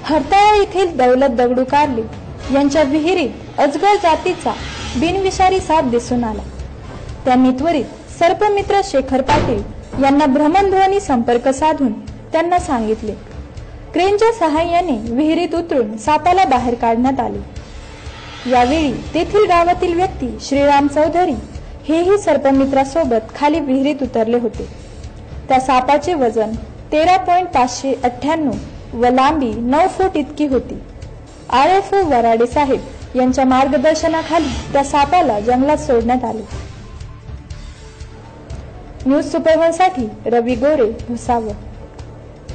हरताळा येथील दौलत दगडू कारले यांच्या विहिरीत अजगर जातीचा बिनविषारी साप दिसून आला। त्यांनी त्वरित सर्पमित्र शेखर पाटील यांना भ्रमणध्वनी संपर्क साधून त्यांना सांगितले। क्रेनच्या सहाय्याने विहिरीत उतरून सापाला बाहेर काढण्यात आले। यावेळी तेथील गावातील व्यक्ती श्रीराम चौधरी हेही सर्पमित्रासोबत खाली विहिरीत उतरले होते। त्या सापाचे वजन 13.598 व लांबी 9 फूट इतकी होती। RFO वराडे साहेब यांच्या मार्गदर्शनाखाली त्या सापाला जंगलात सोडण्यात आले। न्यूज सुपर 1 साठी रवी गोरे, भुसावळ।